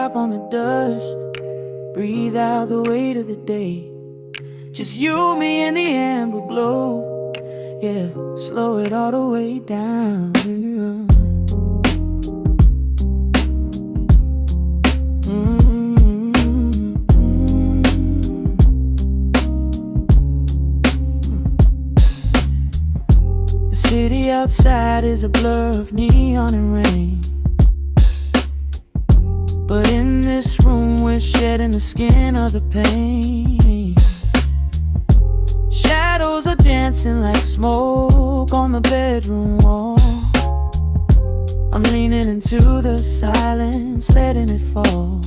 drop on the dust. Breathe out the weight of the day. Just you, me, and the amber glow. Yeah, slow it all the way down. The city outside is a blur of neon and rain, but in this room we're shedding the skin of the pain. Shadows are dancing like smoke on the bedroom wall. I'm leaning into the silence, letting it fall.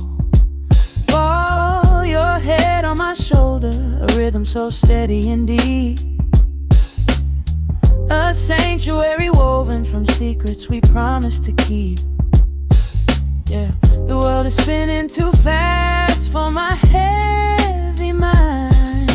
Fall, your head on my shoulder, a rhythm so steady and deep. A sanctuary woven from secrets we promised to keep. Yeah, the world is spinning too fast for my heavy mind,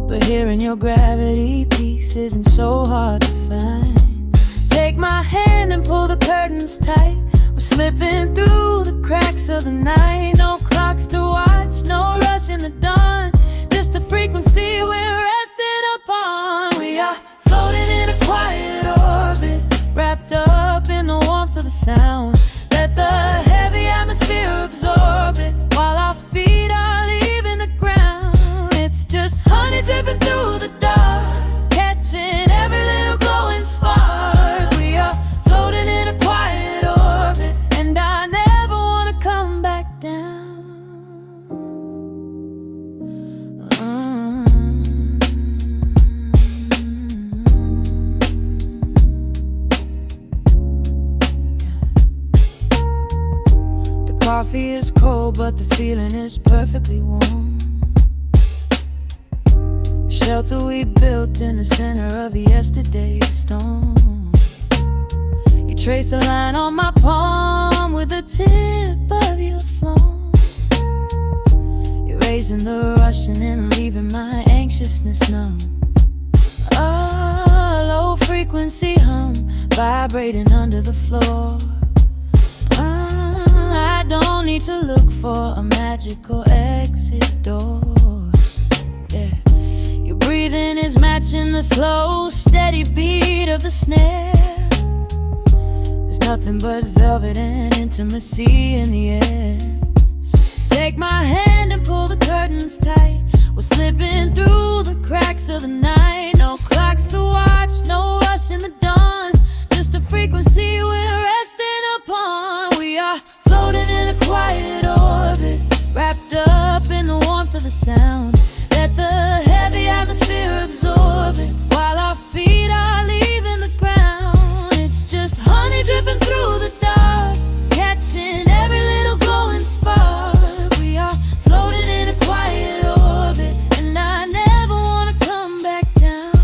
but hearing your gravity piece isn't so hard to find. Take my hand and pull the curtains tight. We're slipping through the cracks of the night. No clocks to watch, no rush in the dawn. Just a frequency we're resting upon. We are floating in a quiet orbit, wrapped up in the warmth of the sound. Let the heavy atmosphere absorb it, while our feet are leaving the ground. It's just honey dripping through the dark, catching every little glowing spark. We are floating in a quiet orbit, and I never want to come back down. Coffee is cold, but the feeling is perfectly warm. Shelter we built in the center of yesterday's storm. You trace a line on my palm with the tip of your phone, erasing the rushing and leaving my anxiousness numb. A low frequency hum vibrating under the floor. I don't need to look for a magical exit door. Yeah, your breathing is matching the slow, steady beat of the snare. There's nothing but velvet and intimacy in the air. Take my hand and pull the curtains tight. We're slipping through the cracks of the night. No clocks to watch, no rush in the dawn. Just a frequency we're resting upon. We are floating in a quiet orbit, wrapped up in the warmth of the sound. Let the heavy atmosphere absorb it, while our feet are leaving the ground. It's just honey dripping through the dark, catching every little glowing spark. We are floating in a quiet orbit, and I never want to come back down.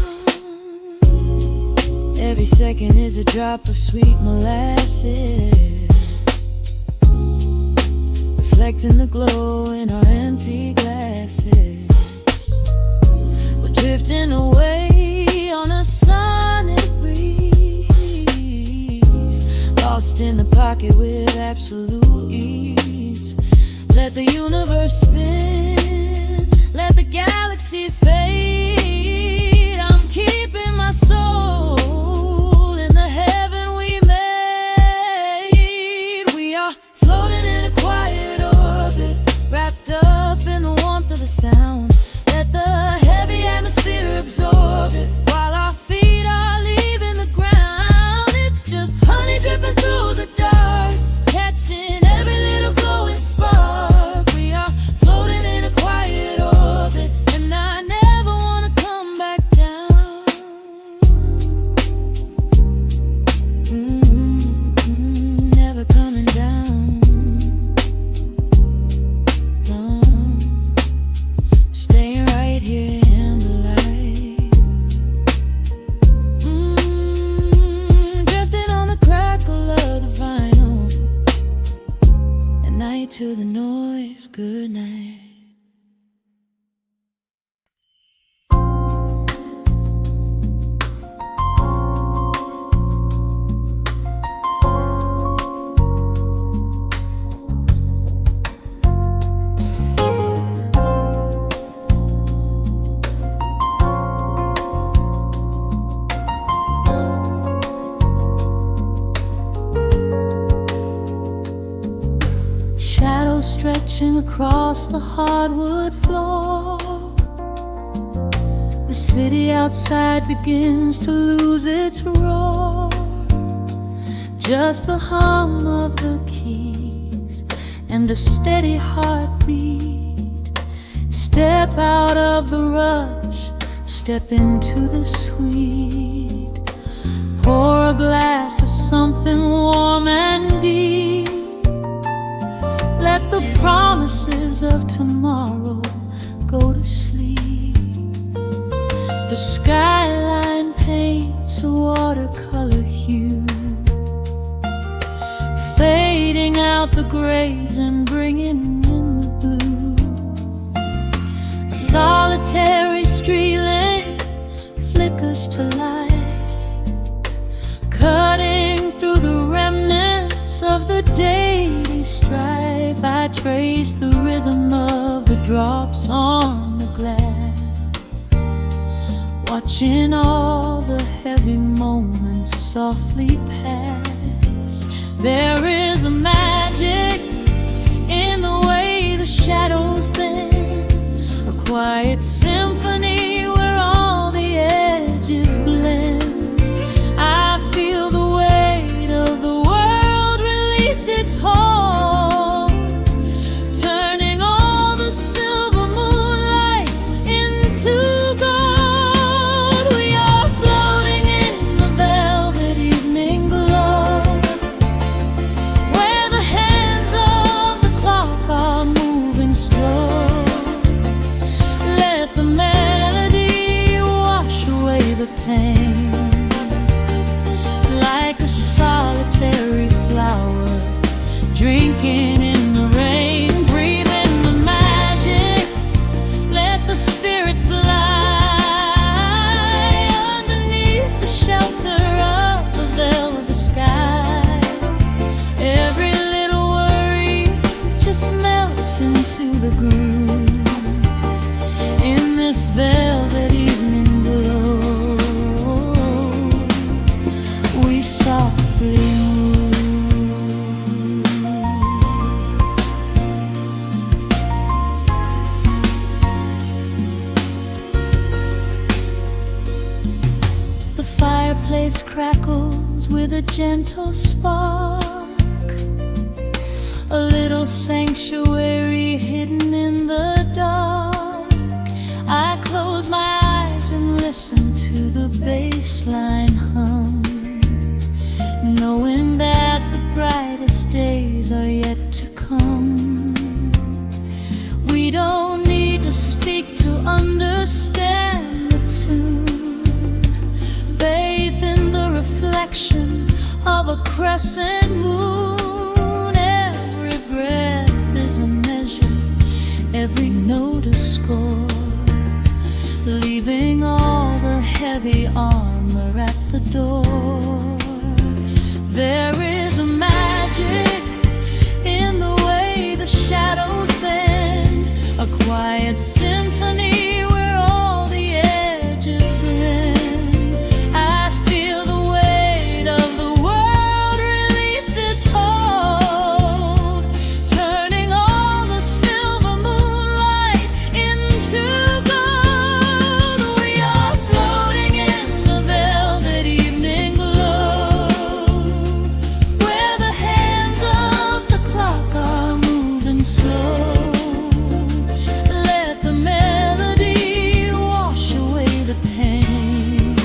Every second is a drop of sweet molasses, reflecting the glow in our empty glasses. We're drifting away on a sonic breeze, lost in the pocket with absolute ease. Let the universe spin, let the galaxies fade. I'm keeping my soul in the heaven we made. We are floating in a quiet orbit, wrapped up in the warmth of the sound. Let the heavy atmosphere absorb it, while our feet are leaving the ground. It's just honey dripping through the dark, catching every little glowing spark. We are floating in a quiet orbit, and I never want to come back down. Never coming down. across the hardwood floor. The city outside begins to lose its roar. Just the hum of the keys and a steady heartbeat. Step out of the rush, step into the sweet. Pour a glass of something warm and deep. Let the promises of tomorrow go to sleep. The skyline paints a watercolor hue, fading out the grays and bringing in the blue. A solitary street lamp flickers to life, cutting through the remnants of the daily strife. I trace the rhythm of the drops on the glass, watching all the heavy moments softly pass. There is a magic in the way the shadows bend, a quiet symphony where all the edges blend. I feel the weight of the world release its hold, turning all the silver moonlight into gold. We are floating in the velvet evening glow, where the hands of the clock are moving slow. Let the melody wash away the pain, like a solitary flower drinking in the rain. Breathe in the magic, let the spirit fly underneath the shelter of the velvet sky. Every little worry just melts into the groove in this velvet evening glow. We softly move. The fireplace crackles with a gentle spark, a little sanctuary hidden in the dark. I close my eyes and listen to the bassline hum, knowing that the brightest days are yet to come. We don't need to speak to understand the tune. Bathe in the reflection of a crescent moon. Every breath is a measure, every note a score, leaving all the heavy armor at the door. There is a magic in the way the shadows bend, a quiet symphony where all the edges blend. I feel the weight of the world release its hold, turning all the silver moonlight into gold. We are floating in the velvet evening glow, where the hands of the clock are moving slow. Let the melody wash away the pain,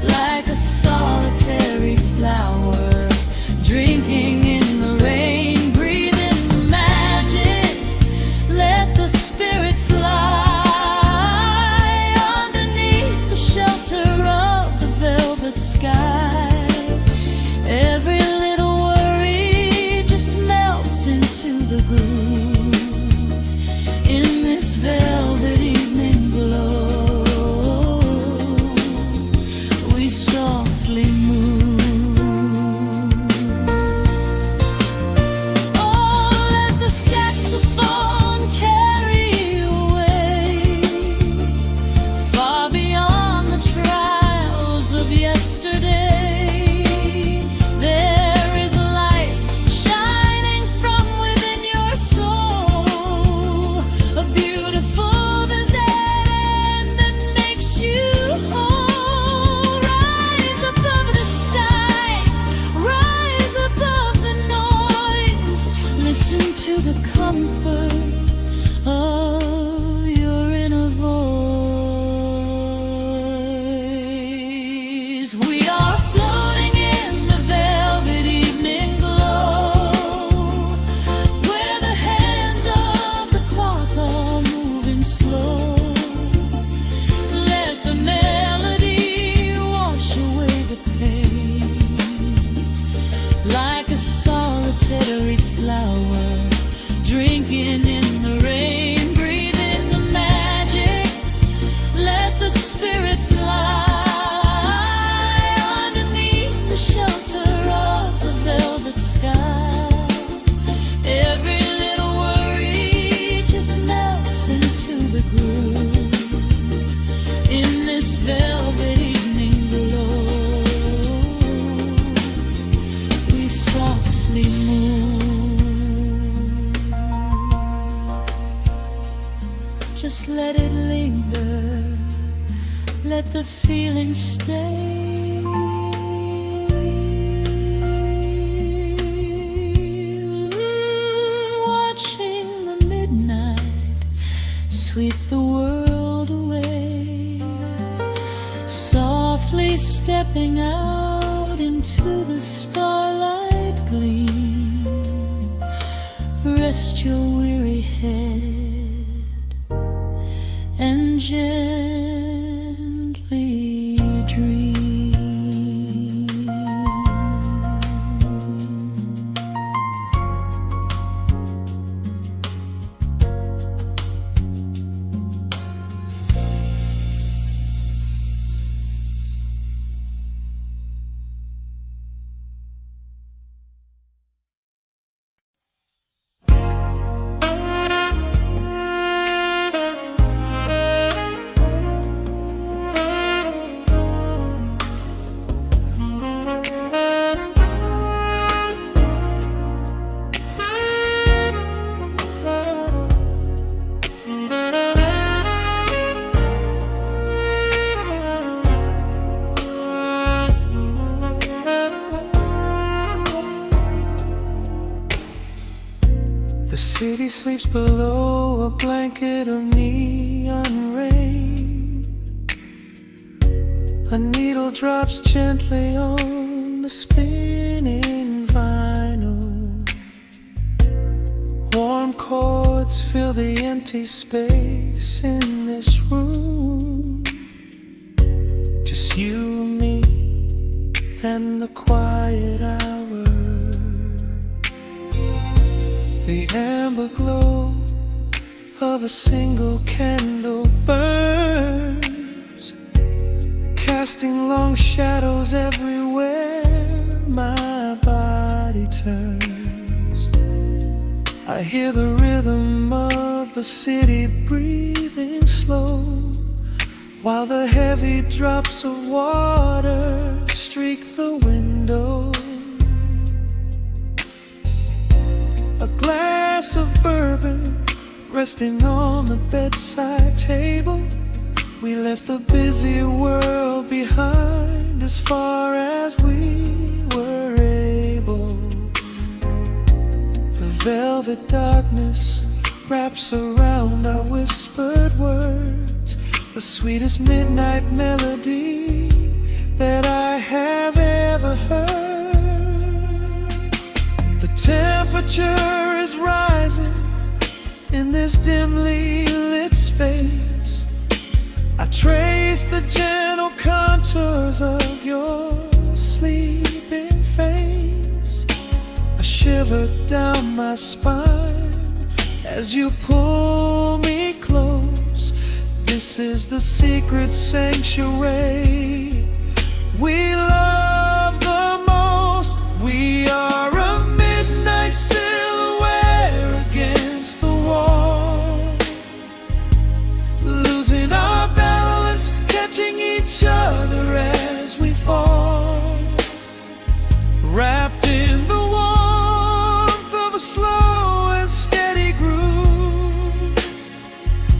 like a solitary flower drinking in the rain. Breathe in the magic, let the spirit fly underneath the shelter of the velvet sky. Every little worry just melts into the groove in this velvet evening glow. We softly move. Oh, let the saxophone carry you away, far beyond the trials of yesterday. There is a light shining from within your soul. Just let it linger, let the feeling stay. Watching the midnight sweep the world away, softly stepping out into the starlight gleam. Rest your weary head and gently dream. The city sleeps below a blanket of neon rain. A needle drops gently on the spinning vinyl. Warm chords fill the empty space in this room. Just you and me and the quiet hour. The amber glow of a single candle burns, casting long shadows everywhere my body turns. I hear the rhythm of the city breathing slow, while the heavy drops of water streak the window. A glass of bourbon resting on the bedside table. We left the busy world behind as far as we were able. The velvet darkness wraps around our whispered words, the sweetest midnight melody that I have ever heard. The temperature is rising in this dimly lit space. I trace the gentle contours of your sleeping face. A shiver down my spine as you pull me close. This is the secret sanctuary we love the most. We are a midnight silhouette against the wall, losing our balance, catching each other as we fall, wrapped in the warmth of a slow and steady groove,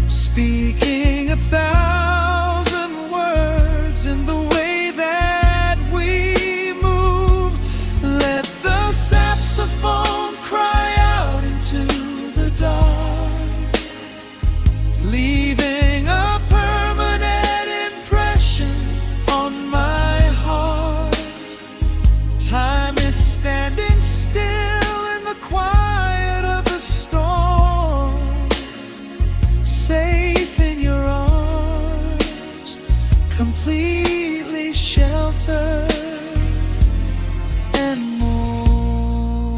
speaking 1,000 words in the way that we move. Let the saxophone cry out into the dark, leaving a permanent impression on my heart. Time is standing still in the quiet of the storm, safe in your arms, completely sheltered and more.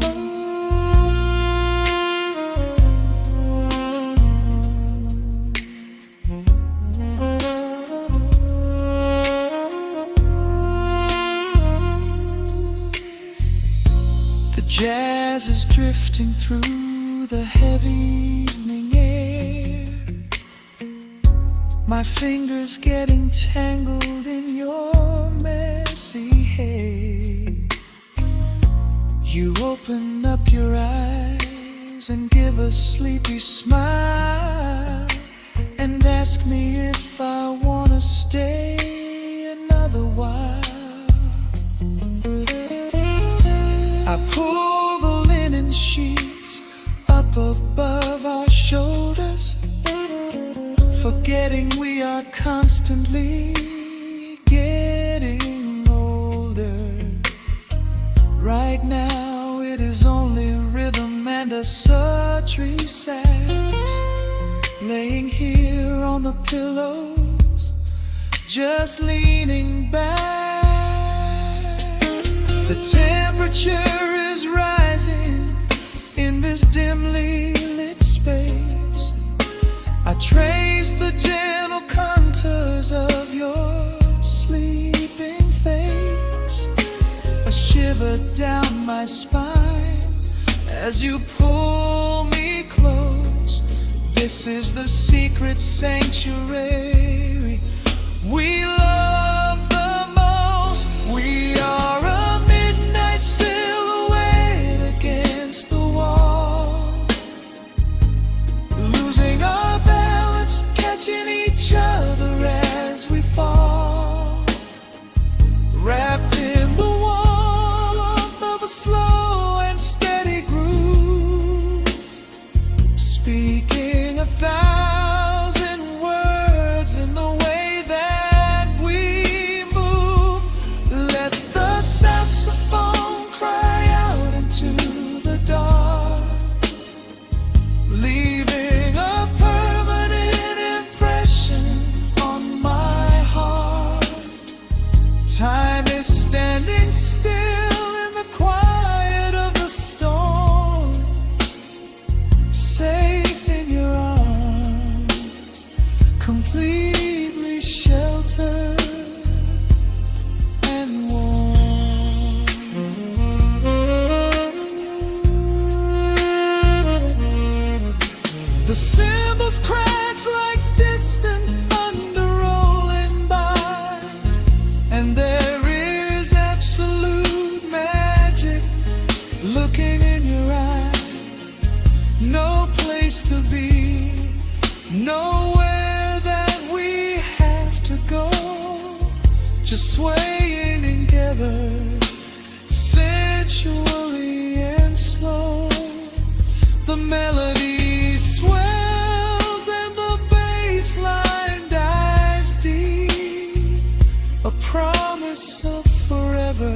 The jazz is drifting through the heavy evening air, my fingers getting tangled in your messy hair. You open up your eyes and give a sleepy smile, and me if I wanna stay another while. I pull the linen sheets up above our shoulders, forgetting we are constantly getting older. Right now it is only rhythm and a sultry sax, laying here on the pillows, just leaning back. The temperature is rising in this dimly lit space. I trace the gentle contours of your sleeping face, a shiver down my spine as you pull me close. This is the secret sanctuary we love the most. We are a midnight silhouette against the wall, losing our balance, catching each other as we fall, wrapped in the warmth of a slow and steady groove, speaking 1,000 words in the way that we move. Let the saxophone cry out into the dark, leaving a permanent impression on my heart. Time is standing still in the quiet of the storm, safe in your arms, completely sheltered and warm. The cymbals crash like distant thunder rolling by, and there is absolute magic looking in your eyes. No place to be, nowhere that we have to go, just swaying together, sensually and slow. The melody swells and the bass line dives deep, a promise of forever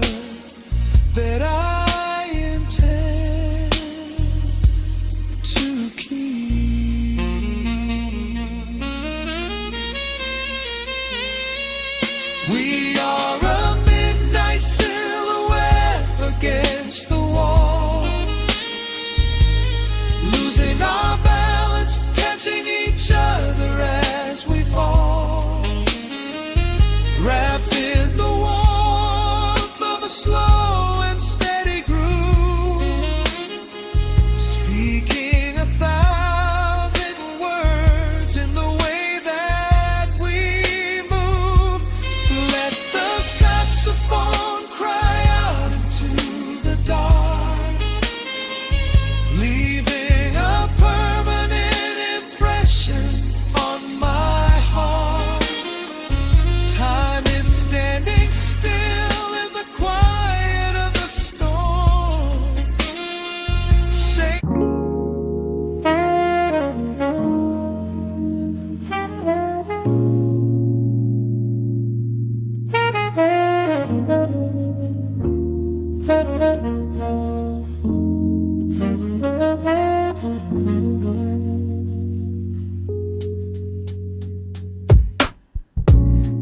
that I intend to keep. We are a midnight silhouette against the wall, losing our balance, catching each other as we fall, wrapped in the warmth of a slow and steady groove, speaking 1,000 words in the way that we move. Let the saxophone cry out into the dark, leaving a permanent impression on my heart. Time is standing still in the quiet of the storm. Say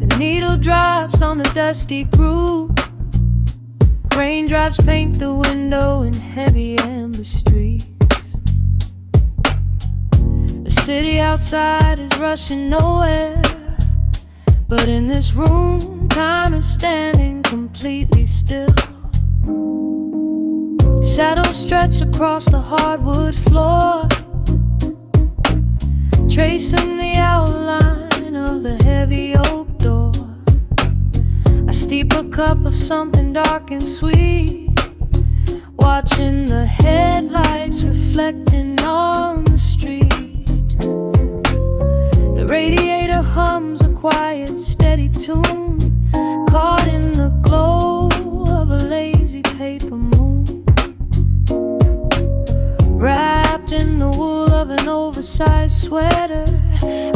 The needle drops on the dusty groove. Raindrops paint the window in heavy amber streets. The city outside is rushing nowhere, but in this room, time is standing completely still. Shadows stretch across the hardwood floor, tracing the outline of the heavy oak door. I steep a cup of something dark and sweet, watching the headlights reflecting on the street. The radiator sweater.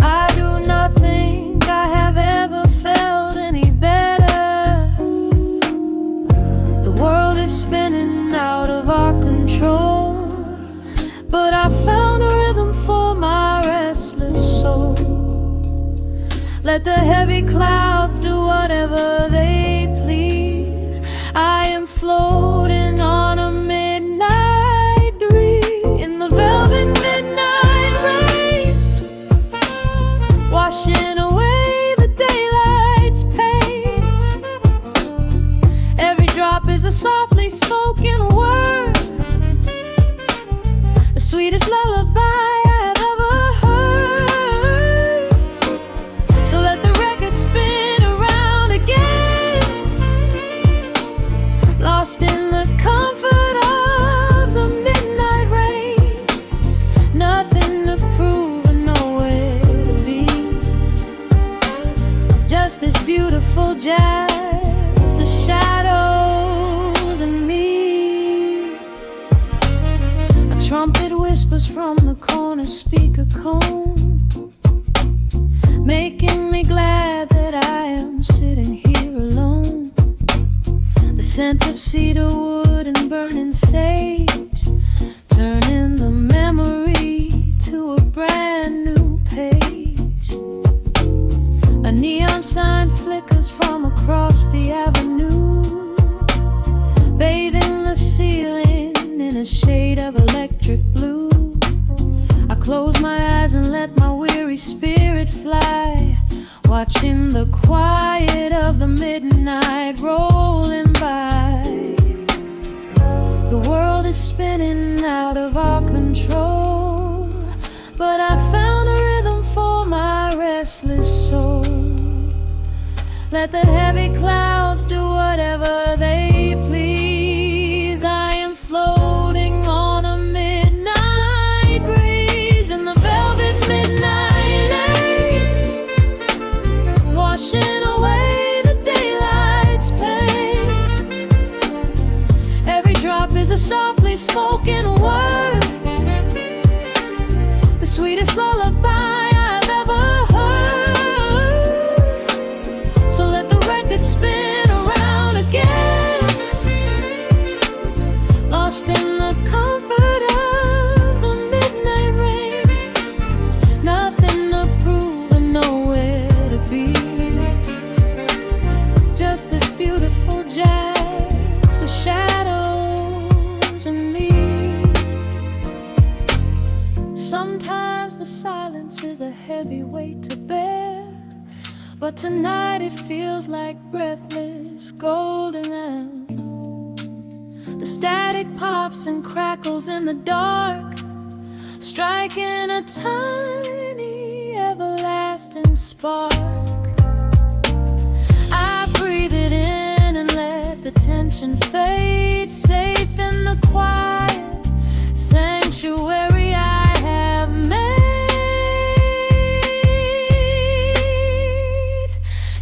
I do not think I have ever felt any better. The world is spinning out of our control, but I found a rhythm for my restless soul. Let the heavy clouds do whatever they please. I am floating on a midnight dream in the velvet midnight rain, washing away the daylight's pain. Every drop is a softly spoken word, the sweetest lullaby I have ever heard. So let the record spin around again, lost in the comfort of the midnight rain. Nothing to prove and nowhere to be, just this beautiful jazz, the shadows and me. A trumpet whispers from the corner speaker cone, making me glad that I am sitting here alone. The scent of cedar wood and burning sage, turning the memory to a brand new page. A neon sign flickers from across the avenue, bathing the ceiling in a shade of electric blue. I close my eyes and let my weary spirit fly, watching the quiet of the midnight rolling by. The world is spinning out of our control, but I found a rhythm for my restless soul. Let the heavy clouds do whatever they please. I am floating on a midnight breeze in the velvet midnight lane, washing away the daylight's pain. Every drop is a softly spoken word, the sweetest lullaby I've ever heard. So let the record spin around again, lost in the comfort of the midnight rain. Nothing to prove and nowhere to be, just this beautiful jazz, the shadows and me. Sometimes the silence is a heavy weight to bear, but tonight it feels like breathless golden round. The static pops and crackles in the dark, striking a tiny everlasting spark. I breathe it in and let the tension fade, safe in the quiet sanctuary I have made.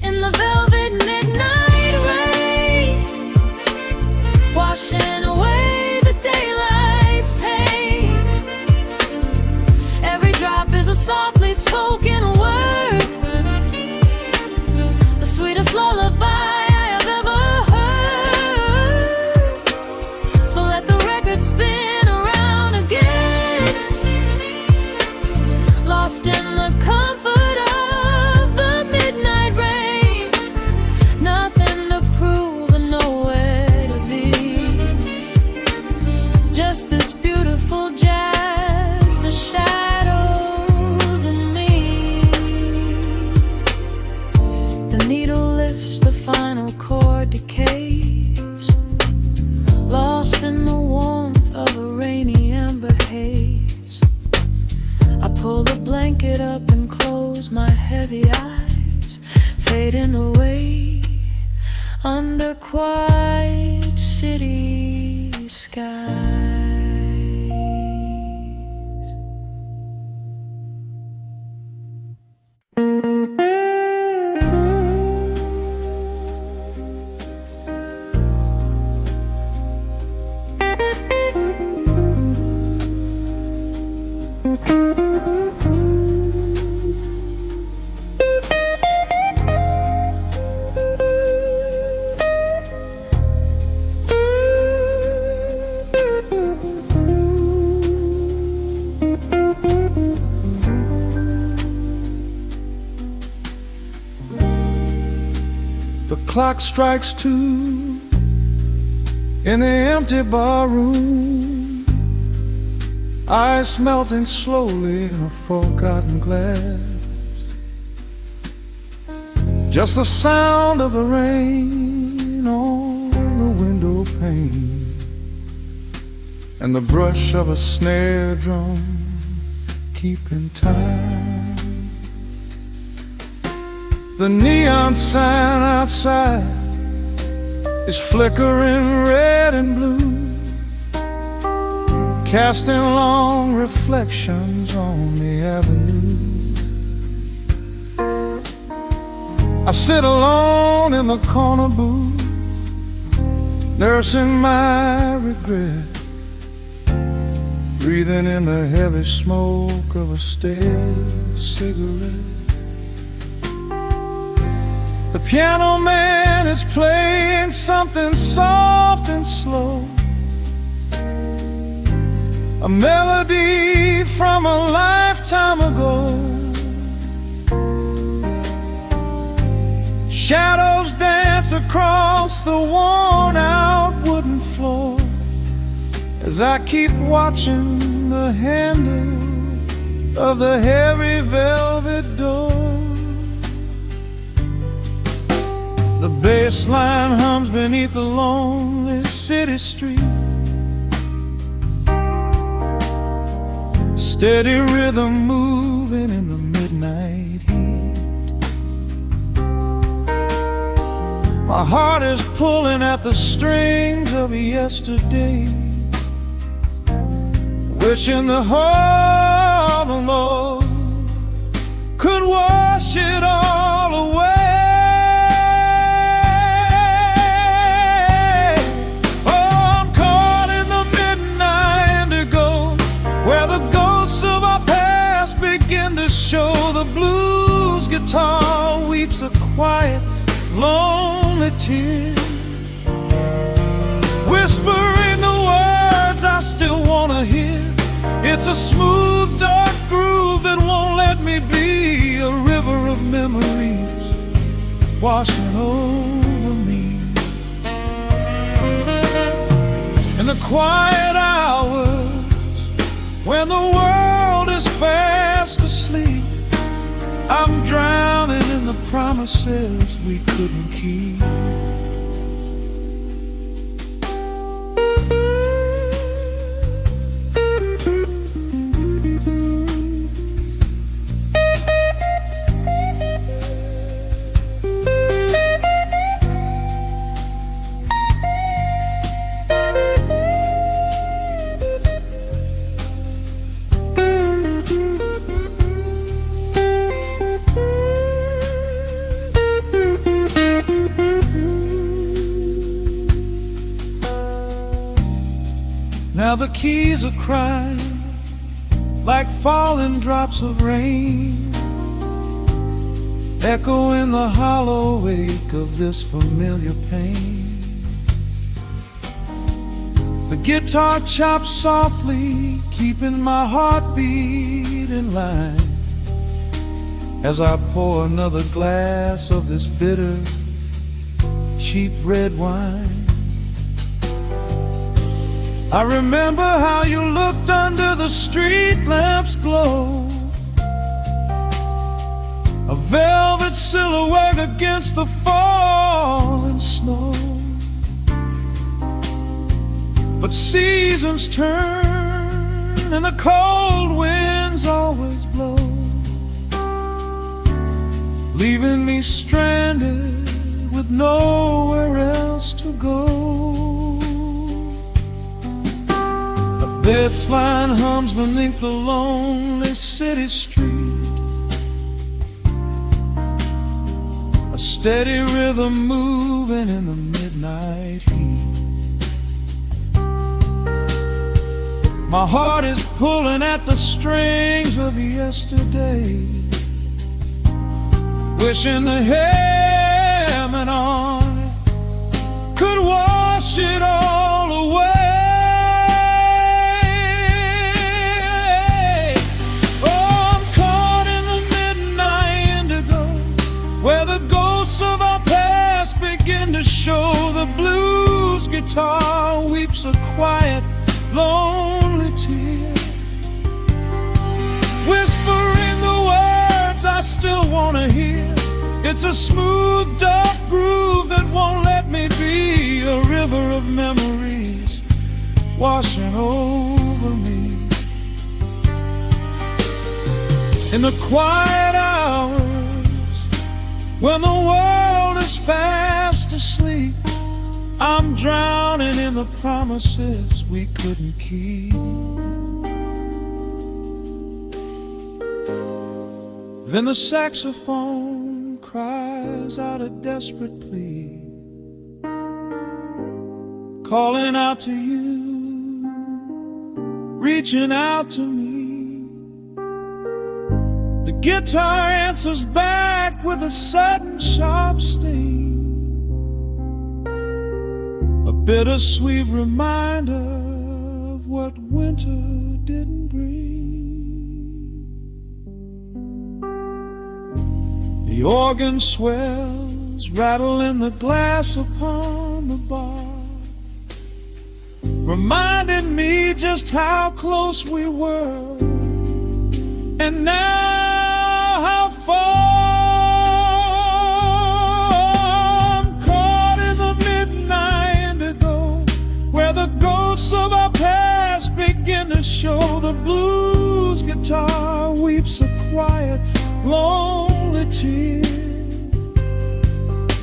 In the velvet midnight rain, washing away the daylight's pain. Every drop is a softly spoken word, the sweetest lullaby I have ever heard. So let the record spin around again, lost in the comfort of the midnight rain. Nothing to prove and nowhere to be, just this beautiful jazz, the shadows and me. The needle lifts, the final chord decays, lost in the warmth of a rainy amber haze. I pull the blanket up and close my heavy eyes, fading away under quiet city skies. clock strikes 2 in the empty bar room, ice melting slowly in a forgotten glass. Just the sound of the rain on the window pane and the brush of a snare drum keeping time. The neon sign outside is flickering red and blue, casting long reflections on the avenue. I sit alone in the corner booth, nursing my regret, breathing in the heavy smoke of a stale cigarette. The piano man is playing something soft and slow, a melody from a lifetime ago. Shadows dance across the worn-out wooden floor as I keep watching the handle of the heavy velvet door. The bass line hums beneath the lonely city street, steady rhythm moving in the midnight heat. My heart is pulling at the strings of yesterday, wishing the heart alone could wash it all away. Show the blues guitar weeps a quiet, lonely tear, whispering the words I still wanna hear. It's a smooth, dark groove that won't let me be, a river of memories washing over me. In the quiet hours when the world is fast asleep, I'm drowning in the promises we couldn't keep. Now the keys are crying like falling drops of rain, echo in the hollow wake of this familiar pain. The guitar chops softly, keeping my heartbeat in line as I pour another glass of this bitter, cheap red wine. I remember how you looked under the street lamp's glow, a velvet silhouette against the falling snow. But seasons turn and the cold winds always blow, leaving me stranded with nowhere else to go. This line hums beneath the lonely city street, a steady rhythm moving in the midnight heat. My heart is pulling at the strings of yesterday, wishing the hammer on it could wash it all away. Of our past begin weeps a quiet, lonely tear, whispering the words I still want to hear. It's a smooth, dark groove that won't let me be, a river of memories washing over me. In the quiet hours, when the world is fast asleep, I'm drowning in the promises we couldn't keep. Then the saxophone cries out a desperate plea, calling out to you, reaching out to me. The guitar answers back with a sudden sharp sting, a bittersweet reminder of what winter didn't bring. The organ swells, rattling the glass upon the bar, reminding me just how close we were, and now how far. I'm caught in the midnight indigo, where the ghosts of our past begin to show. The blues guitar weeps a quiet, lonely tear,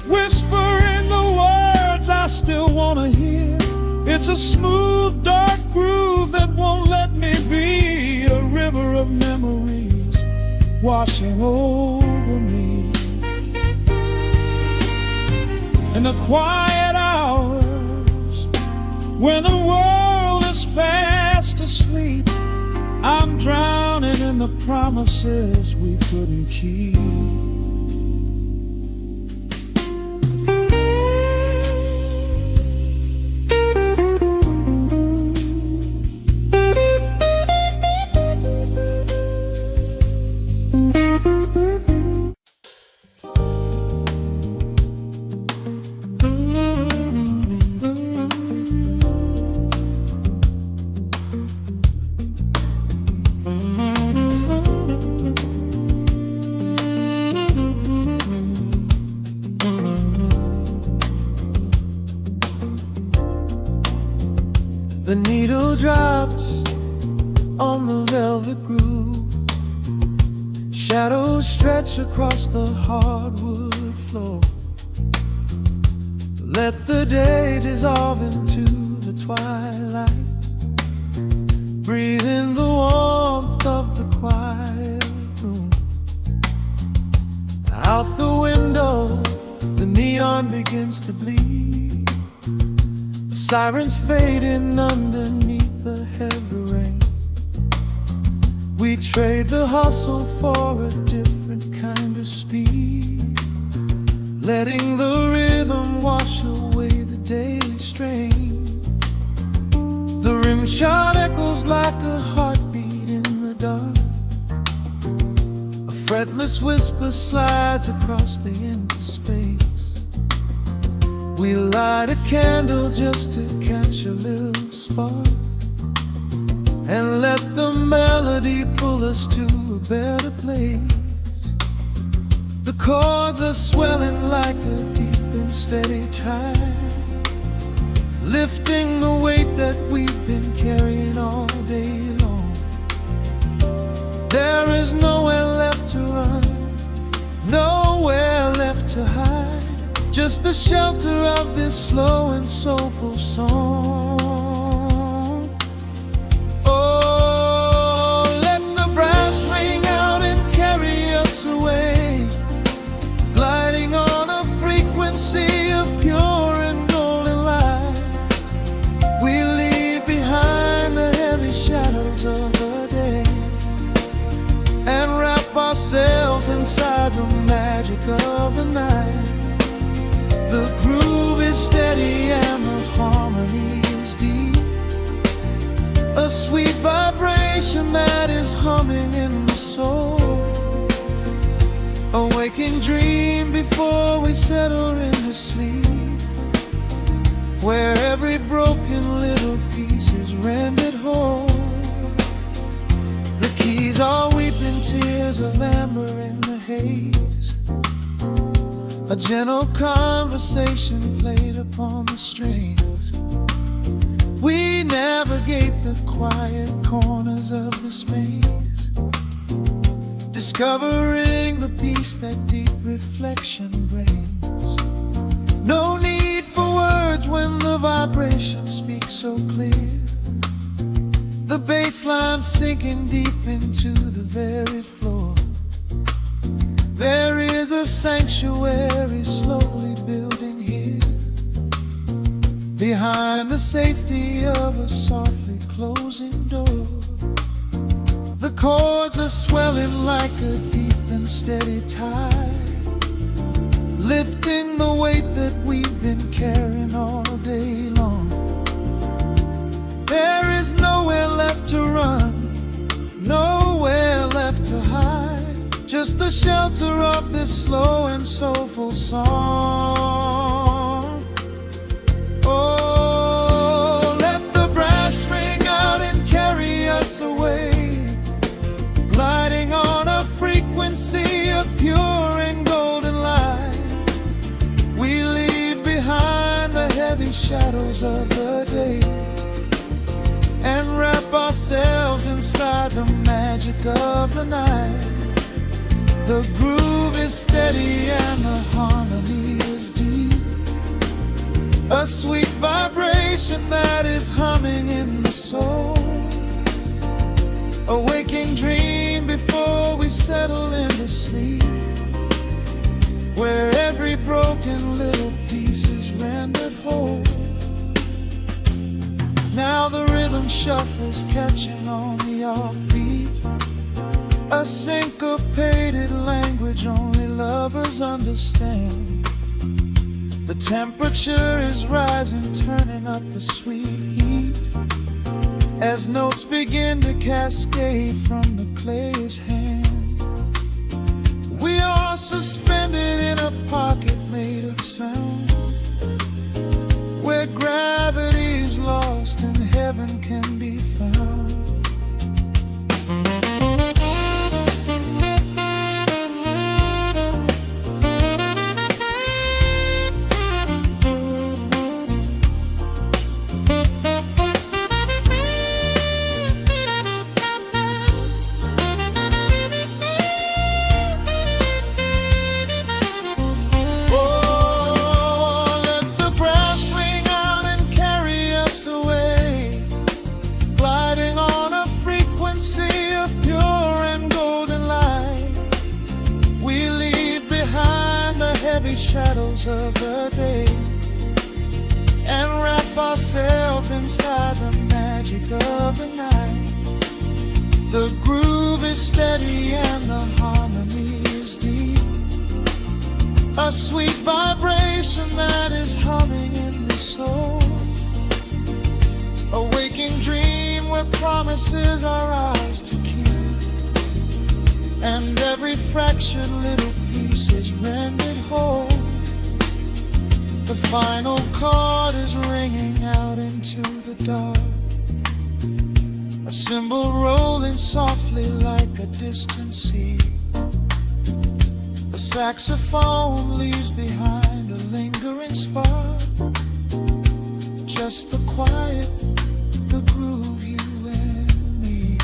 whispering the words I still want to hear. It's a smooth, dark groove that won't let me be, a river of memories washing over me. In the quiet hours, when the world is fast asleep, I'm drowning in the promises we couldn't keep. The needle drops on the velvet groove, shadows stretch across the hardwood floor. Let the day dissolve into the twilight, breathe in the warmth of the quiet room. Out the window, the neon begins to bleed, sirens fading underneath the heavy rain. We trade the hustle for a different kind of speed, letting the rhythm wash away the daily strain. The rim shot echoes like a heartbeat in the dark, a fretless whisper slides across the empty space. We light a candle just to catch a little spark, and let the melody pull us to a better place. The chords are swelling like a deep and steady tide, lifting the weight that we've been carrying all day long. There is nowhere left to run, nowhere left to hide, just the shelter of this slow and soulful song. Oh, let the brass ring out and carry us away, gliding on a frequency of pure and golden light. We leave behind the heavy shadows of the day, and wrap ourselves inside the magic of the night. The groove is steady and the harmony is deep, a sweet vibration that is humming in the soul, a waking dream before we settle into sleep. where every broken little piece is rendered whole. The keys are weeping tears of amber in the haze, a gentle conversation played upon the strings. We navigate the quiet corners of this maze, discovering the peace that deep reflection brings. No need for words when the vibration speaks so clear, the bass line sinking deep into the very floor. There is a sanctuary slowly building here, behind the safety of a softly closing door. The chords are swelling like a deep and steady tide, lifting the weight that we've been carrying all day long. There is nowhere left to run, nowhere left to hide, just the shelter of this slow and soulful song. Oh, let the brass ring out and carry us away, gliding on a frequency of pure and golden light. We leave behind the heavy shadows of the day and wrap ourselves inside the magic of the night. The groove is steady and the harmony is deep, a sweet vibration that is humming in the soul, a waking dream before we settle into sleep, where every broken little piece is rendered whole. Now the rhythm shuffles, catching on the offbeat, a syncopated language only lovers understand. The temperature is rising, turning up the sweet heat, as notes begin to cascade from the clay's hand. We are suspended in a pocket made of sound, where gravity is lost and heaven can be found. Shadows of the day and wrap ourselves inside the magic of the night. The groove is steady and the harmony is deep, a sweet vibration that is humming in the soul, a waking dream where promises are ours to keep, and every fraction little piece is rendered whole. The final chord is ringing out into the dark, a cymbal rolling softly like a distant sea. The saxophone leaves behind a lingering spark, just the quiet, the groove, you and me.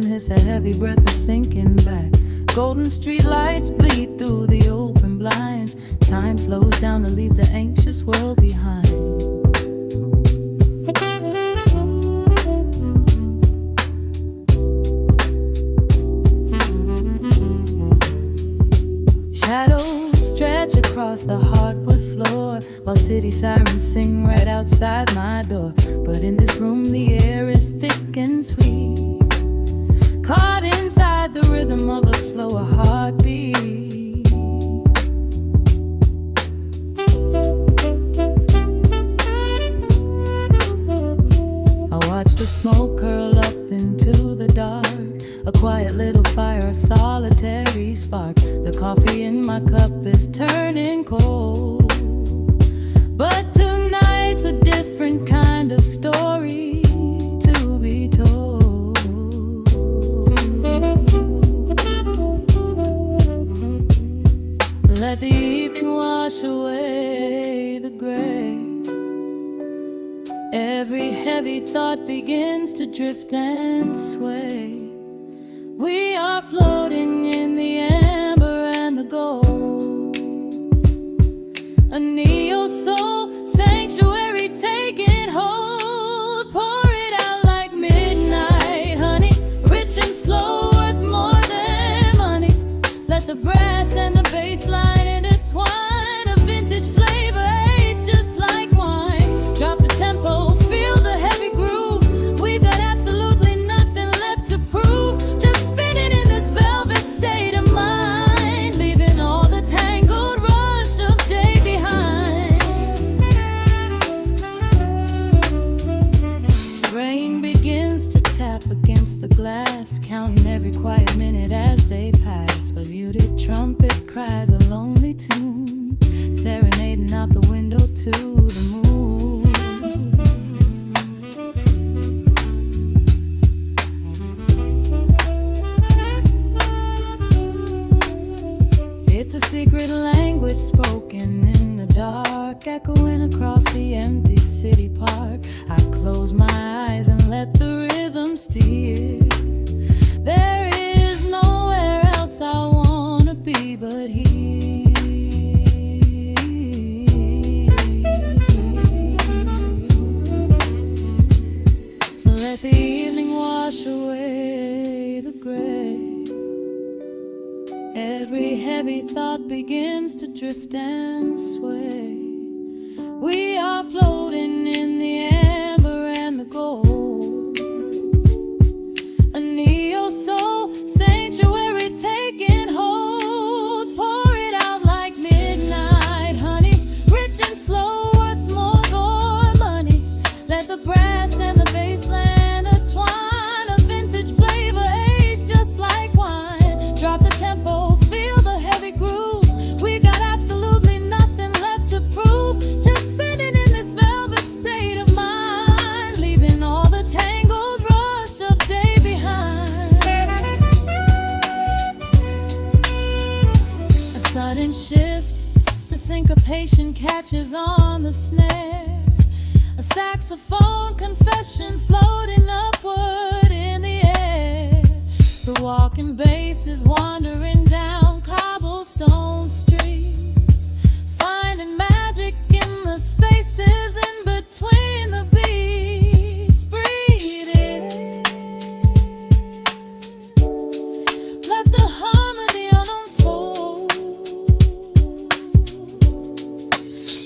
and hiss, a heavy breath is sinking back. Golden street lights bleed through the open blinds. Time slows down to leave the anxious world behind. Shadows stretch across the hardwood floor, while city sirens sing right outside my door. But in this room the air is thick and sweet, caught inside the rhythm of a slower heartbeat. I watch the smoke curl up into the dark, a quiet little fire, a solitary spark. The coffee in my cup is turning cold, but tonight's a different kind of story to be told. Let the evening wash away the gray. Every heavy thought begins to drift and sway. We are floating in the amber and the gold, a neo-soul sanctuary taking hold. Pour it out like midnight honey, rich and slow, worth more than money. Let the brass and the bass line intertwine, a vintage flavor aged just like wine. Drop the tempo, feel the heavy groove. We've got absolutely nothing left to prove, just spinning in this velvet state of mind, leaving all the tangled rush of day behind. Rain begins to tap against the glass, counting every quiet minute as they pass. A muted trumpet cries a lonely tune, serenading out the window to the moon. It's a secret language spoken in the dark, echoing across the empty city park. I close my eyes and let the rhythm steer. There is nowhere else I wanna be but here. Let the evening wash away the gray. Every heavy thought begins to drift and sway. We are floating in the amber and the gold, a neo-soul sanctuary taking hold. Pour it out like midnight honey, rich and slow, worth more than money. Let the brass and the bass line intertwine, a vintage flavor aged just like wine. Drop the tempo, feel the heavy groove. We got absolutely nothing left to prove, just spinning in this velvet state of mind, leaving all the tangled rush of day behind. A sudden shift, the syncopation catches on the snare, a saxophone confession floating upward in the air. The walking bass is wandering down cobblestone streets, finding magic in the spaces in between the beats. Breathe it in, let the harmony unfold.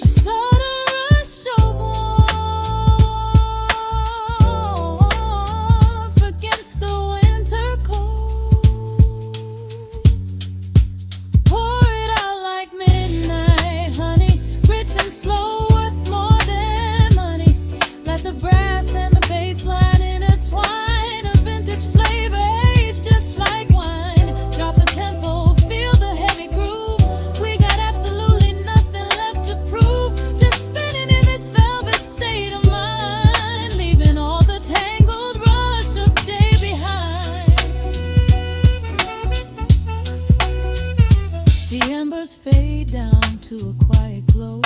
A sudden rush of warmth against the winter cold. Pour it out like midnight honey, rich and slow, worth more than money. Let the brass and the bass line intertwine, a vintage flavor aged just like wine. Drop the tempo, feel the heavy groove. We got absolutely nothing left to prove, just spinning in this velvet state of mind, leaving all the tangled rush of day behind. The embers fade down to a quiet glow.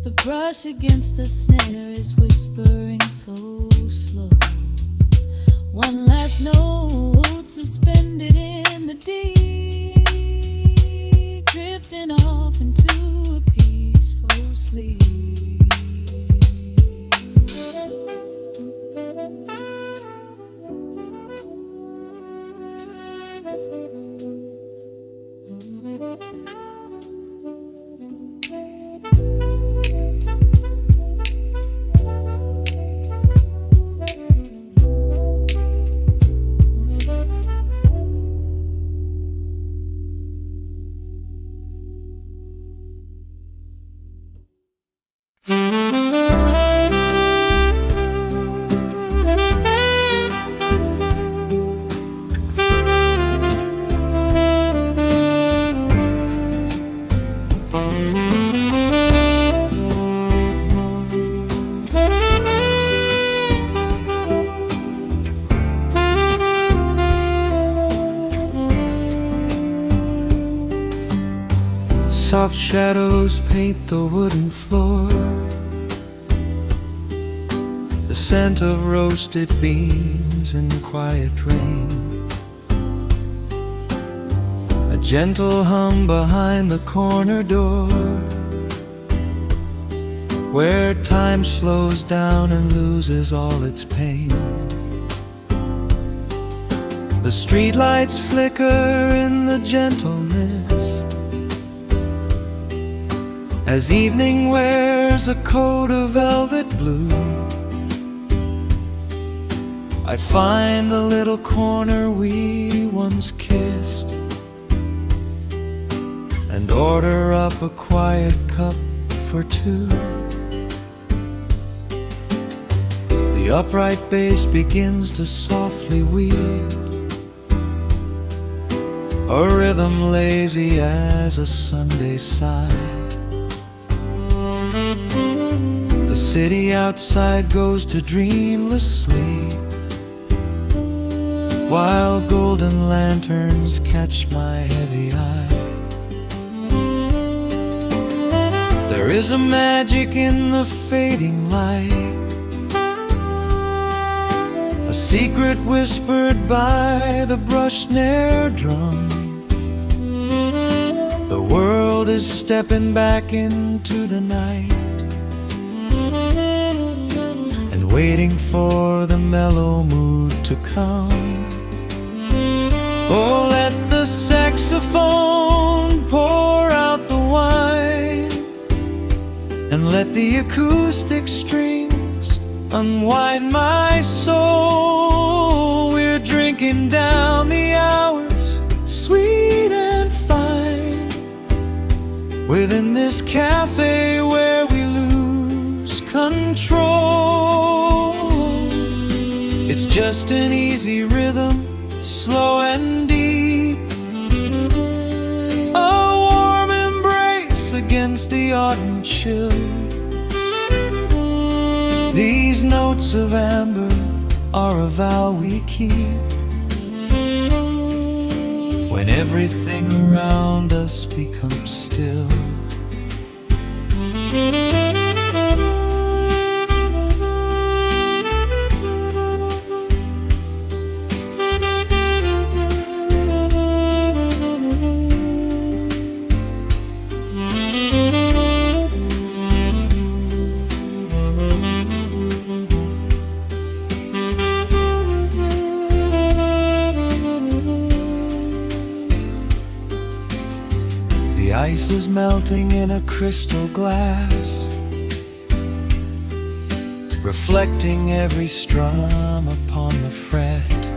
The brush against the snare is whispering so slow. One last note suspended in the deep, drifting off into a peaceful sleep. Soft shadows paint the wooden floor, the scent of roasted beans and quiet rain, a gentle hum behind the corner door, where time slows down and loses all its pain. The streetlights flicker in the gentle mist, as evening wears a coat of velvet blue. I find the little corner we once kissed, and order up a quiet cup for two. The upright bass begins to softly weep, a rhythm lazy as a Sunday sigh. The city outside goes to dreamless sleep, while golden lanterns catch my heavy eye. There is a magic in the fading light, a secret whispered by the brush snare drum. The world is stepping back into the night, waiting for the mellow mood to come. Oh, let the saxophone pour out the wine, and let the acoustic strings unwind my soul. We're drinking down the hours, sweet and fine, within this cafe where we lose control. It's just an easy rhythm, slow and deep, a warm embrace against the autumn chill. These notes of amber are a vow we keep, when everything around us becomes still. The ice is melting in a crystal glass, reflecting every strum upon the fret.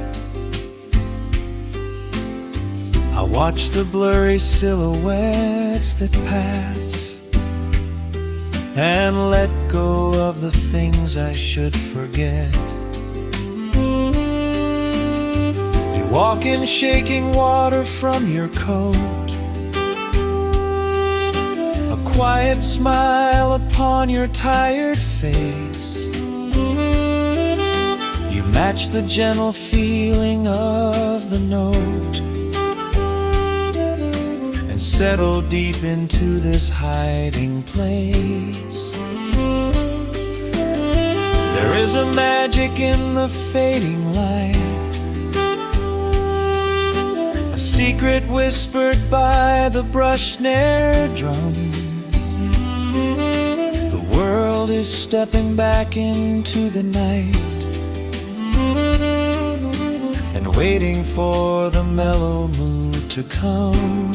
I watch the blurry silhouettes that pass, and let go of the things I should forget. You walk in shaking water from your coat, quiet smile upon your tired face. You match the gentle feeling of the note, and settle deep into this hiding place. There is a magic in the fading light, a secret whispered by the brush snare drum. The world is stepping back into the night and waiting for the mellow mood to come.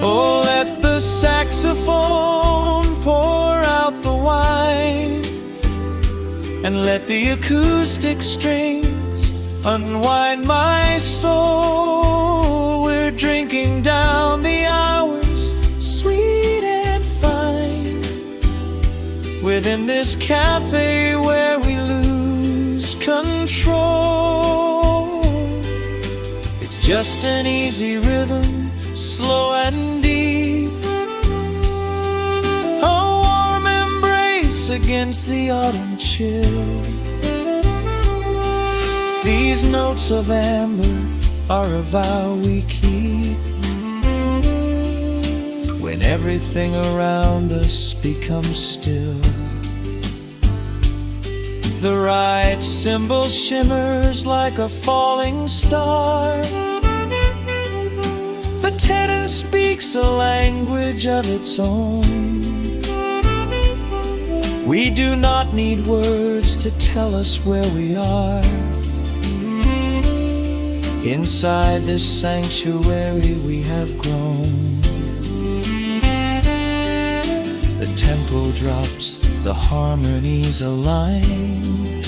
Oh, let the saxophone pour out the wine, and let the acoustic strings unwind my soul. We're drinking down the hours, sweet and fine, within this cafe where we lose control. It's just an easy rhythm, slow and deep, a warm embrace against the autumn chill. These notes of amber are a vow we keep when everything around us becomes still. The right cymbal shimmers like a falling star. The tenor speaks a language of its own. We do not need words to tell us where we are. Inside this sanctuary we have grown. The tempo drops, the harmonies align.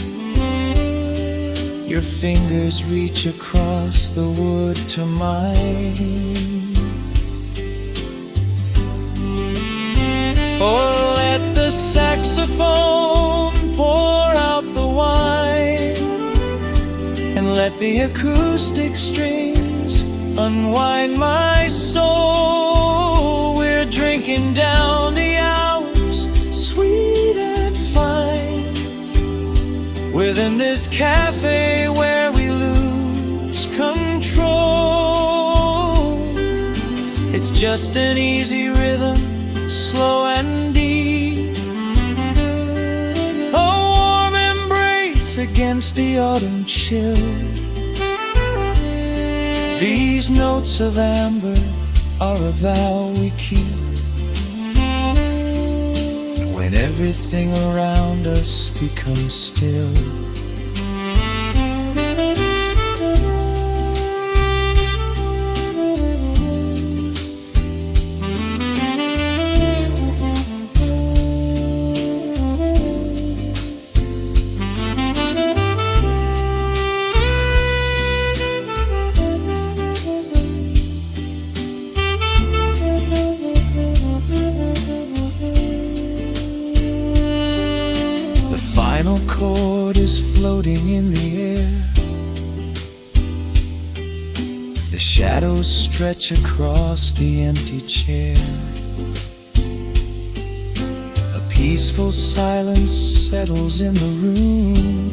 Your fingers reach across the wood to mine. Oh, let the saxophone pour out the wine, and let the acoustic strings unwind my soul. We're drinking down the hours, sweet and fine, within this cafe where we lose control. It's just an easy rhythm, slow and deep, a warm embrace against the autumn chill. These notes of amber are a vow we keep when everything around us becomes still. The final chord is floating in the air. The shadows stretch across the empty chair. A peaceful silence settles in the room,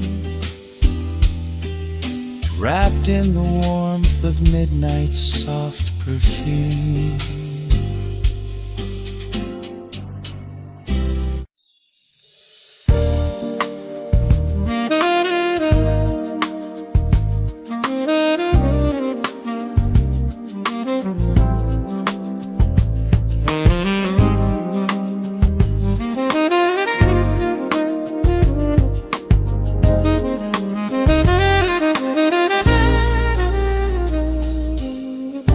wrapped in the warmth of midnight's soft perfume.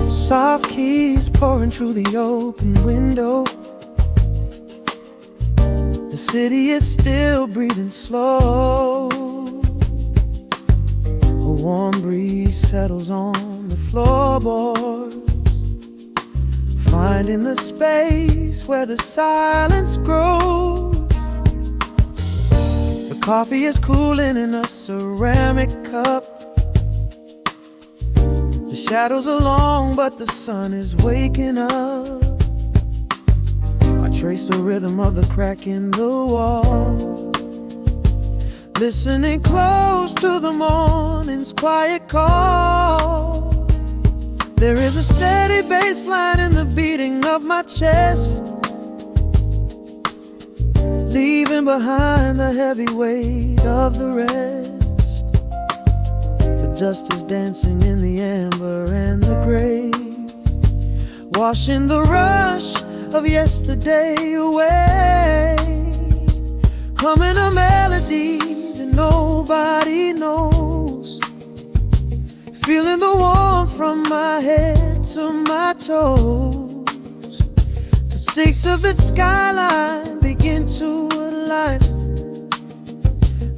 Soft keys pouring through the open window. The city is still breathing slow. A warm breeze settles on the floorboards, finding the space where the silence grows. The coffee is cooling in a ceramic cup. The shadows are long, but the sun is waking up. I trace the rhythm of the crack in the wall, listening close to the morning's quiet call. There is a steady bass line in the beating of my chest, leaving behind the heavy weight of the rest. The dust is dancing in the amber and the gray, washing the rush of yesterday away, humming a melody that nobody knows, feeling the warmth from my head to my toes. The stakes of the skyline begin to align.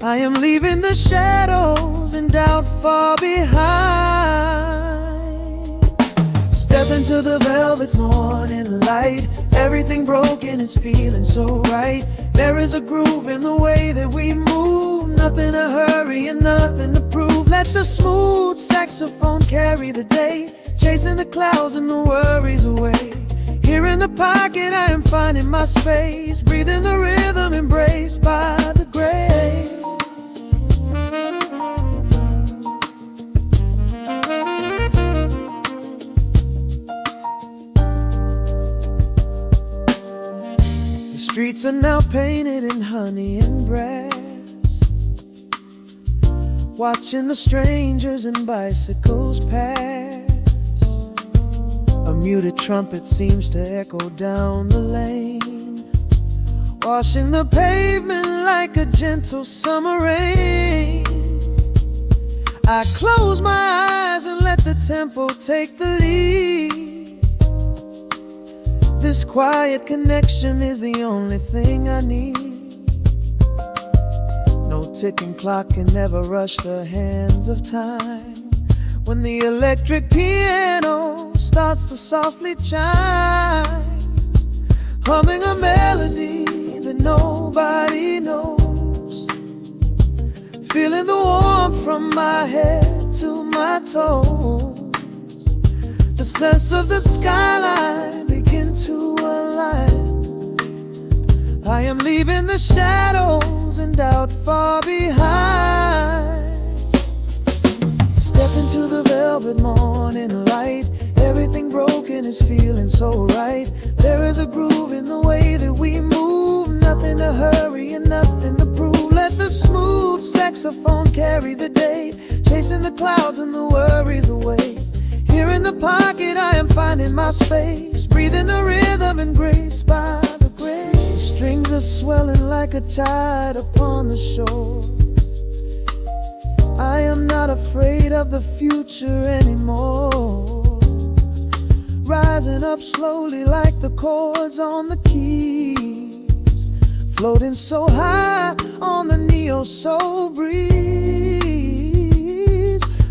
I am leaving the shadows and doubt far behind. Step into the velvet morning light. Everything broken is feeling so right. There is a groove in the way that we move. Nothing to hurry and nothing to prove. Let the smooth saxophone carry the day, chasing the clouds and the worries away. Here in the pocket I am finding my space, breathing the rhythm embraced by the grace. The streets are now painted in honey and brass, watching the strangers and bicycles pass. A muted trumpet seems to echo down the lane, washing the pavement like a gentle summer rain. I close my eyes and let the tempo take the lead. This quiet connection is the only thing I need. No ticking clock can never rush the hands of time. When the electric piano starts to softly chime, humming a melody that nobody knows, feeling the warmth from my head to my toes. The sense of the skyline begin to align. I am leaving the shadows and doubt far behind. Step into the velvet morning light. Everything broken is feeling so right. There is a groove in the way that we move. Nothing to hurry and nothing to prove. Let the smooth saxophone carry the day, chasing the clouds and the worries away. Here in the pocket I am finding my space, breathing the rhythm embraced by the grace. The strings are swelling like a tide upon the shore. I am not afraid of the future anymore, rising up slowly like the chords on the keys, floating so high on the neo-soul breeze.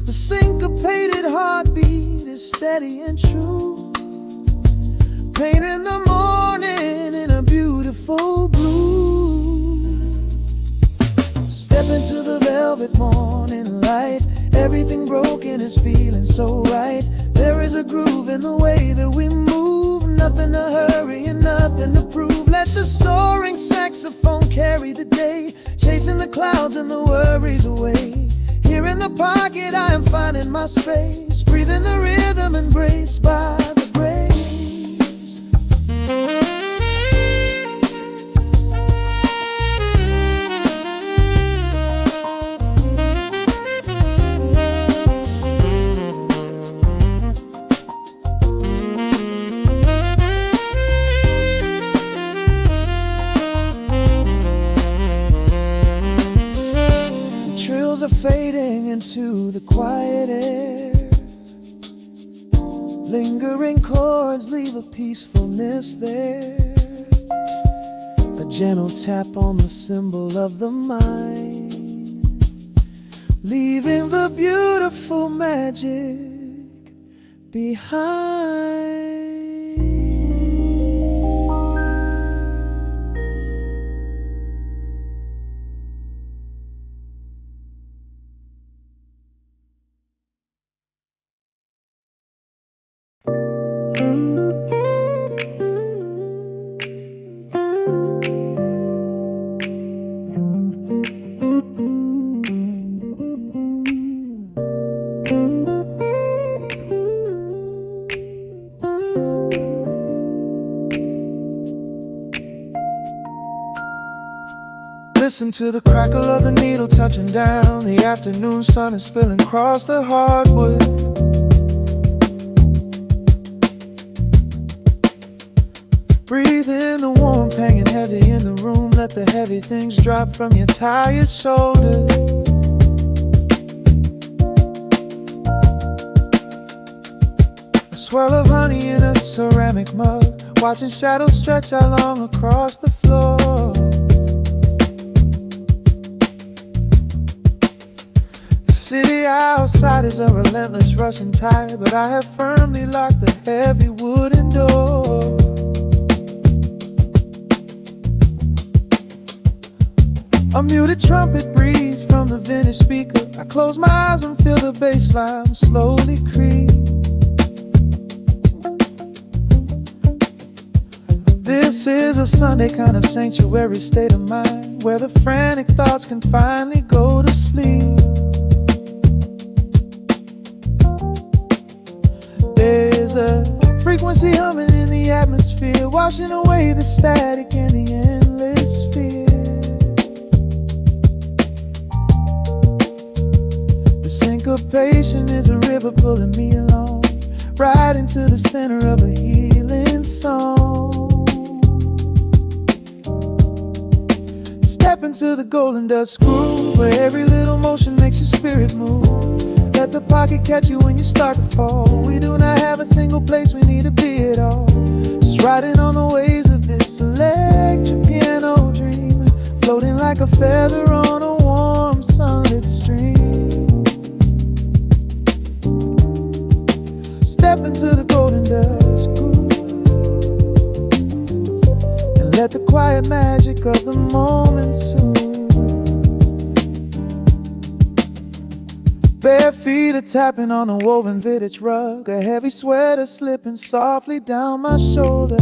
The syncopated heartbeat is steady and true, painting the morning in a beautiful blue. Step into the velvet morning light. Everything broken is feeling so right. There is a groove in the way that we move. Nothing to hurry and nothing to prove. Let the soaring saxophone carry the day, chasing the clouds and the worries away. Here in the pocket I am finding my space, breathing the rhythm embraced by the grace. Are fading into the quiet air. Lingering chords leave a peacefulness there, a gentle tap on the symbol of the mind, leaving the beautiful magic behind. Listen to the crackle of the needle touching down. The afternoon sun is spilling across the hardwood. Breathe in the warmth hanging heavy in the room. Let the heavy things drop from your tired shoulders. A swirl of honey in a ceramic mug, watching shadows stretch out long across the floor. The city outside is a relentless rushing tide, but I have firmly locked the heavy wooden door. A muted trumpet breathes from the vintage speaker. I close my eyes and feel the bass line slowly creep. This is a Sunday kind of sanctuary state of mind, where the frantic thoughts can finally go to sleep. There's a frequency humming in the atmosphere, washing away the static and the endless fear. The syncopation is a river pulling me along, right into the center of a healing song. Step into the golden dust groove, where every little motion makes your spirit move. Let the pocket catch you when you start to fall. We do not have a single place we need to be at all. Just riding on the waves of this electric piano dream, floating like a feather on a warm sunlit stream. Step into the golden dust groove, and let the quiet magic of the moment soothe. Bare feet are tapping on a woven vintage rug, a heavy sweater slipping softly down my shoulder.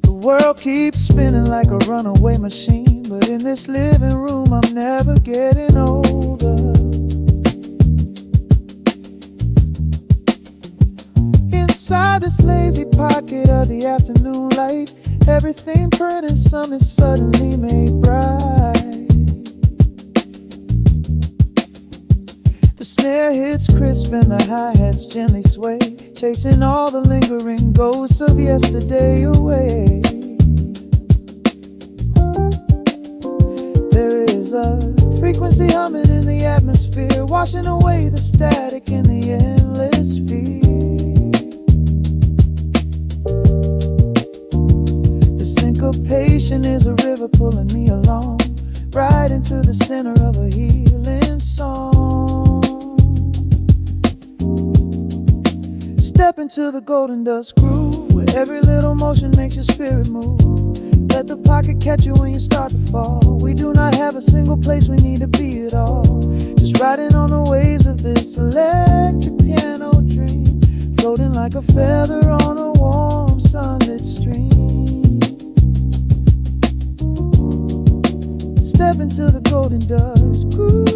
The world keeps spinning like a runaway machine, but in this living room I'm never getting older. Inside this lazy pocket of the afternoon light, everything burning, and some is suddenly made bright. The snare hits crisp and the hi-hats gently sway, chasing all the lingering ghosts of yesterday away. There is a frequency humming in the atmosphere, washing away the static and the endless fear. Syncopation is a river pulling me along, right into the center of a healing song. Step into the golden dust groove, where every little motion makes your spirit move. Let the pocket catch you when you start to fall. We do not have a single place we need to be at all. Just riding on the waves of this electric piano dream, floating like a feather on a warm sunlit stream. Step into the golden dust groove,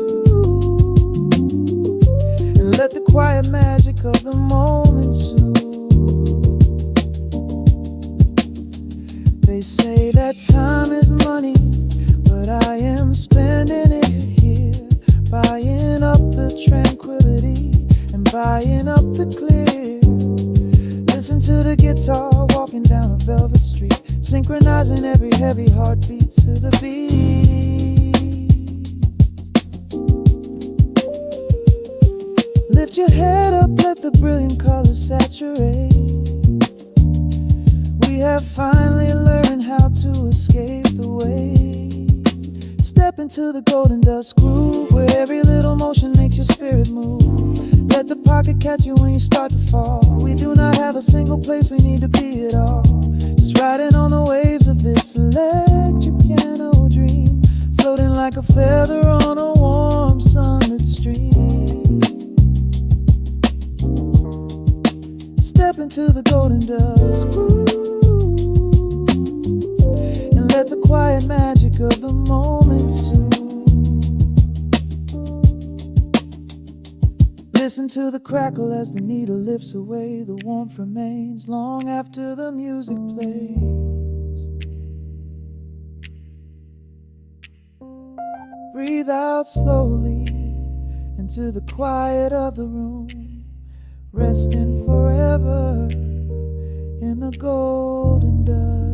and let the quiet magic of the moment soothe. They say that time is money, but I am spending it here, buying up the tranquility and buying up the clear. Listen to the guitar walking down a velvet street, synchronizing every heavy heartbeat to the beat. Lift your head up, let the brilliant colors saturate. We have finally learned how to escape the weight. Step into the golden dust groove, where every little motion makes your spirit move. Let the pocket catch you when you start to fall. We do not have a single place we need to be at all. Just riding on the waves of this electric piano dream, floating like a feather on a warm sunlit stream. Step into the golden dust groove, and let the quiet magic of the moment soothe. Listen to the crackle as the needle lifts away. The warmth remains long after the music plays. Breathe out slowly into the quiet of the room, resting forever in the golden dust.